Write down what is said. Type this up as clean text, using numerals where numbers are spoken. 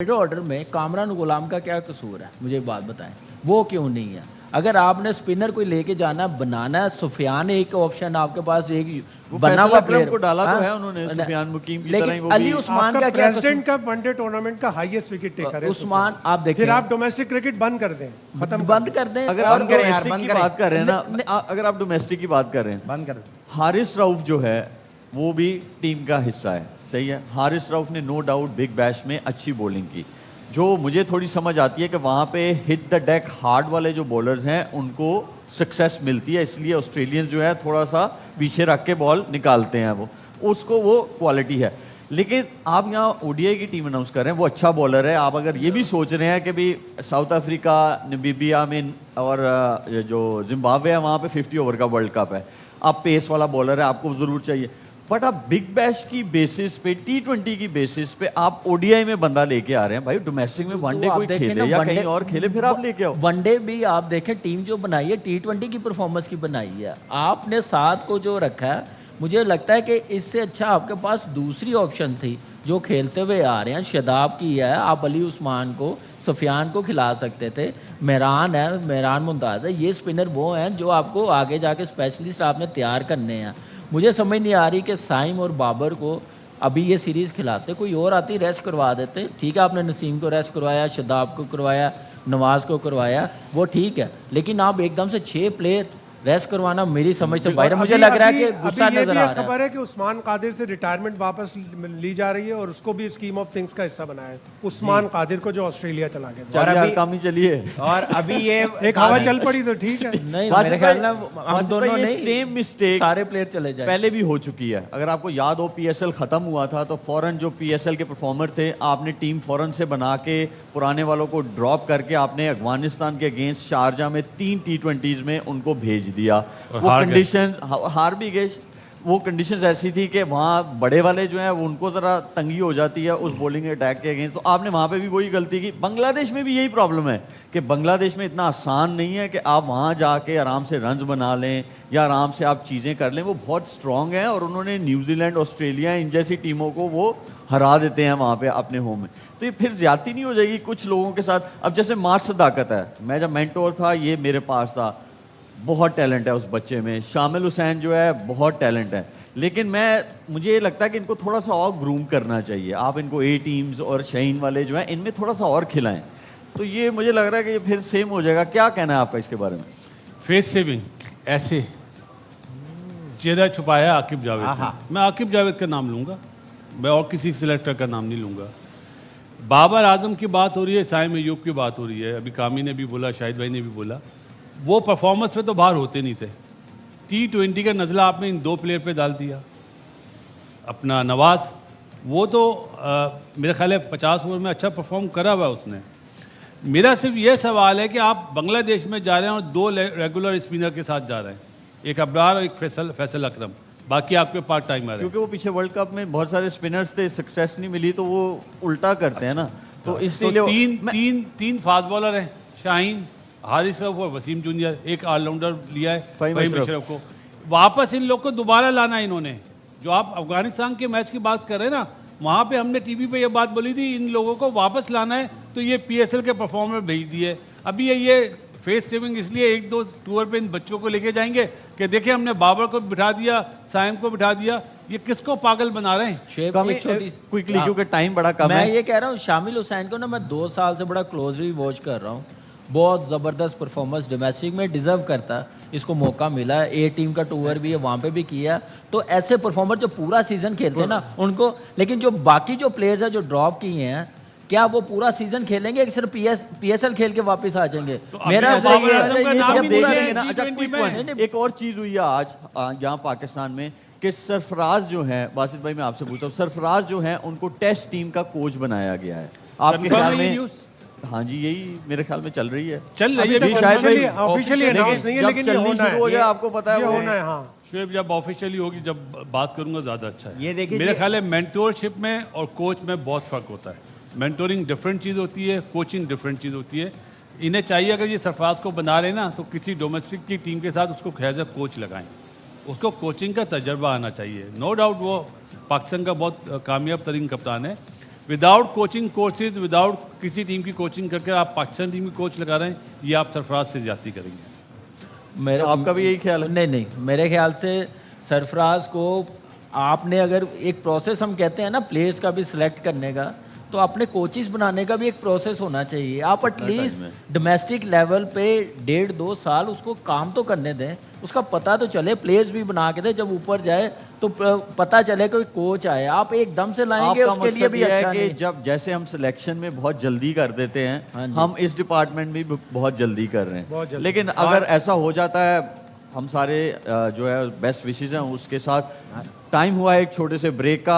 Mid order में कामरान गुलाम का क्या कसूर है? मुझे एक बात बताएं, वो क्यों नहीं है? अगर आपने स्पिनर कोई लेके जाना बनाना है, सुफियान एक ऑप्शन आपके पास, एक बना हुआ प्लेयर को डाला तो है उन्होंने, सुफियान मुकीम की तरह ही वो अली भी। उस्मान का क्या प्रेसिडेंट का वनडे टूर्नामेंट का हाईएस्ट विकेट टेकर है उस्मान, आप देखें, फिर आप डोमेस्टिक क्रिकेट बंद कर दें, खत्म बंद कर दें। अगर आप डोमेस्टिक की बात कर रहे हैं ना, अगर आप डोमेस्टिक की बात कर रहे हैं, बंद कर दें। हारिस रऊफ जो है वो भी टीम का हिस्सा है, सही है। हारिस रऊफ ने नो डाउट बिग बैश में अच्छी बॉलिंग की। जो मुझे थोड़ी समझ आती है कि वहाँ पे हिट द डेक हार्ड वाले जो बॉलर्स हैं उनको सक्सेस मिलती है, इसलिए ऑस्ट्रेलियंस जो है थोड़ा सा पीछे रख के बॉल निकालते हैं, वो उसको वो क्वालिटी है। लेकिन आप यहाँ ओडीआई की टीम अनाउंस कर रहे हैं, वो अच्छा बॉलर है। आप अगर ये भी सोच रहे हैं कि भी साउथ अफ्रीका, नमीबिया में और जो जिम्बाब्वे है वहाँ पे 50 ओवर का वर्ल्ड कप है, आप पेस वाला बॉलर है, आपको ज़रूर चाहिए। बट आप बिग बैश की बेसिस पे, T20 की बेसिस पे आप ओडीआई में बंदा लेके आ रहे हैं। भाई डोमेस्टिक में वनडे कोई खेले या कहीं और खेले, फिर आप लेके आओ। वनडे भी आप देखें, टीम जो बनाई है T20 की परफॉर्मेंस की बनाई है, आपने साथ को जो रखा है, मुझे लगता है कि इससे अच्छा आपके पास दूसरी ऑप्शन थी जो खेलते हुए आ रहे हैं। शदाब की है, आप अली उस्मान को, सुफियान को खिला सकते थे। मेहरान है, मेहरान मुमताज़ है, ये स्पिनर वो हैं जो आपको आगे जाके स्पेशलिस्ट आपने तैयार करने हैं। मुझे समझ नहीं आ रही कि साइम और बाबर को अभी ये सीरीज़ खिलाते, कोई और आती रेस्ट करवा देते। ठीक है, आपने नसीम को रेस्ट करवाया, शदाब को करवाया, नवाज को करवाया, वो ठीक है, लेकिन आप एकदम से 6 प्लेयर रेस्ट करवाना मेरी समझ से बाहर। मुझे लग रहा है कि गुस्सा नजर आ रहा है। खबर है कि उस्मान कादिर से रिटायरमेंट वापस ली जा रही है और उसको भी स्कीम ऑफ थिंग्स का हिस्सा बनाया है, उस्मान कादिर को, जो ऑस्ट्रेलिया चला गया। और अभी काम ही चलिए, और अभी ये एक हवा चल पड़ी तो ठीक है। नहीं, मेरे ख्याल में हम दोनों नहीं, सेम मिस्टेक सारे प्लेयर चले जाए पहले भी हो चुकी है। अगर आपको याद हो, पीएसएल खत्म हुआ था तो फौरन जो पीएसएल के परफॉर्मर थे, आपने टीम फौरन से बना के पुराने वालों को ड्रॉप करके आपने अफगानिस्तान के अगेंस्ट शारजा में 3 T20s में उनको भेज दिया। वो कंडीशन हार भी गए। वो कंडीशंस ऐसी थी कि वहाँ बड़े वाले जो हैं वो उनको ज़रा तंगी हो जाती है उस बॉलिंग अटैक के अगेंस्ट, तो आपने वहाँ पे भी वही गलती की। बांग्लादेश में भी यही प्रॉब्लम है कि बांग्लादेश में इतना आसान नहीं है कि आप वहाँ जाके आराम से रन्स बना लें या आराम से आप चीज़ें कर लें। वो बहुत स्ट्रॉन्ग हैं और उन्होंने न्यूजीलैंड, ऑस्ट्रेलिया इन जैसी टीमों को वो हरा देते हैं वहाँ पे अपने होम में। तो ये फिर ज्यादती नहीं हो जाएगी कुछ लोगों के साथ? अब जैसे मार्स सदाकत है, मैं जब मेंटोर था ये मेरे पास था, बहुत टैलेंट है उस बच्चे में। शामिल हुसैन जो है बहुत टैलेंट है, लेकिन मुझे ये लगता है कि इनको थोड़ा सा और ग्रूम करना चाहिए। आप इनको ए टीम्स और शहीन वाले जो हैं इनमें थोड़ा सा और खिलाएं, तो ये मुझे लग रहा है कि ये फिर सेम हो जाएगा। क्या कहना है आपका इसके बारे में? फेस सेविंग ऐसे चेहरा छुपाया आकिब जावेद ने। मैं आकिब जावेद का नाम लूंगा, मैं और किसी सिलेक्टर का नाम नहीं लूंगा। बाबर आजम की बात हो रही है, साइम अयूब की बात हो रही है, अभी कामी ने भी बोला, शाहिद भाई ने भी बोला, वो परफॉर्मेंस पे तो बाहर होते नहीं थे। T20 का नज़ला आपने इन 2 प्लेयर पे डाल दिया। अपना नवाज, वो तो मेरा ख्याल है 50 ओवर में अच्छा परफॉर्म करा हुआ है उसने। मेरा सिर्फ ये सवाल है कि आप बांग्लादेश में जा रहे हैं और 2 रेगुलर स्पिनर के साथ जा रहे हैं, एक अब्रार और एक फैसल अकरम, बाकी आपके पार्ट टाइमर है। क्योंकि वो पीछे वर्ल्ड कप में बहुत सारे स्पिनर्स थे, सक्सेस नहीं मिली तो वो उल्टा करते हैं ना, तो इसलिए तीन फास्ट बॉलर हैं, शाहीन, हारिस रऊफ और वसीम जूनियर, एक ऑलराउंडर लिया है फहीम अशरफ को। वापस इन लोग को दोबारा लाना है इन्होंने। जो आप अफगानिस्तान के मैच की बात कर रहे हैं ना, वहाँ पे हमने टीवी पे ये बात बोली थी, इन लोगों को वापस लाना है, तो ये पीएसएल के परफॉर्मर भेज दिए। अभी ये फेस सेविंग इसलिए 1-2 टूर पे इन बच्चों को लेके जाएंगे कि देखिए हमने बाबर को बिठा दिया, साइम को बिठा दिया, ये किसको पागल बना रहे हैं? क्विकली क्योंकि टाइम बड़ा कम है। मैं ये कह रहा हूँ, शामिल हुसैन को ना मैं 2 साल से बड़ा क्लोजली वॉच कर रहा हूँ। बहुत ज़बरदस्त परफॉर्मेंस डोमेस्टिक में डिज़र्व करता, इसको मौका मिला है। ए टीम का टूर भी है, वहाँ पे भी किया। तो ऐसे परफॉर्मर जो पूरा सीज़न खेलते हैं ना उनको, लेकिन जो बाकी जो प्लेयर्स हैं जो ड्रॉप किए हैं, क्या वो पूरा सीजन खेलेंगे कि सिर्फ पीएसएल खेल के वापस आ जाएंगे? तो मेरा एक और चीज हुई है आज यहाँ पाकिस्तान में कि सरफराज जो है, बासित भाई मैं आपसे पूछता हूँ, सरफराज जो है उनको टेस्ट टीम का कोच बनाया गया है। आपके ख्याल में? हाँ जी, यही मेरे ख्याल में चल रही है। शायद ऑफिशियली अनाउंस नहीं है, लेकिन ये होना है, आपको पता है, होना है। हाँ शुएब, जब ऑफिशियली होगी, जब बात करूंगा ज्यादा अच्छा है। ये देखिए, मेरे ख्याल है मेंटोरशिप में और कोच में बहुत फर्क होता है। मेंटोरिंग डिफरेंट चीज़ होती है, कोचिंग डिफरेंट चीज़ होती है। इन्हें चाहिए अगर ये सरफराज को बना लेना तो किसी डोमेस्टिक की टीम के साथ उसको एज अ कोच लगाएं, उसको कोचिंग का तजर्बा आना चाहिए। नो डाउट वो पाकिस्तान का बहुत कामयाब तरीन कप्तान है, विदाउट कोचिंग कोर्सेज, विदाउट किसी टीम की कोचिंग करके आप पाकिस्तान टीम की कोच लगा रहे हैं, ये आप सरफराज से ज्यादती करेंगे। मेरा तो आपका भी यही ख्याल है? नहीं, मेरे ख्याल से सरफराज को आपने अगर एक प्रोसेस हम कहते हैं ना प्लेयर्स का भी सिलेक्ट करने का, तो अपने कोचिज बनाने का भी एक प्रोसेस होना चाहिए। आप एटलीस्ट डोमेस्टिक लेवल पे 1.5-2 साल उसको काम तो करने दें, उसका पता तो चले, प्लेयर्स भी बना के दे, जब ऊपर जाए तो पता चले कोई कोच आए। आप एकदम से लाएंगे आपका उसके लिए मतलब भी ये अच्छा है कि नहीं। जब जैसे हम सिलेक्शन में बहुत जल्दी कर देते हाँ हैं, जी। हम इस डिपार्टमेंट में भी बहुत जल्दी कर रहे बहुत हैं। जल्दी। लेकिन अगर ऐसा हो जाता है, हम सारे जो है बेस्ट विशेज हैं उसके साथ, टाइम हुआ है एक छोटे से ब्रेक का।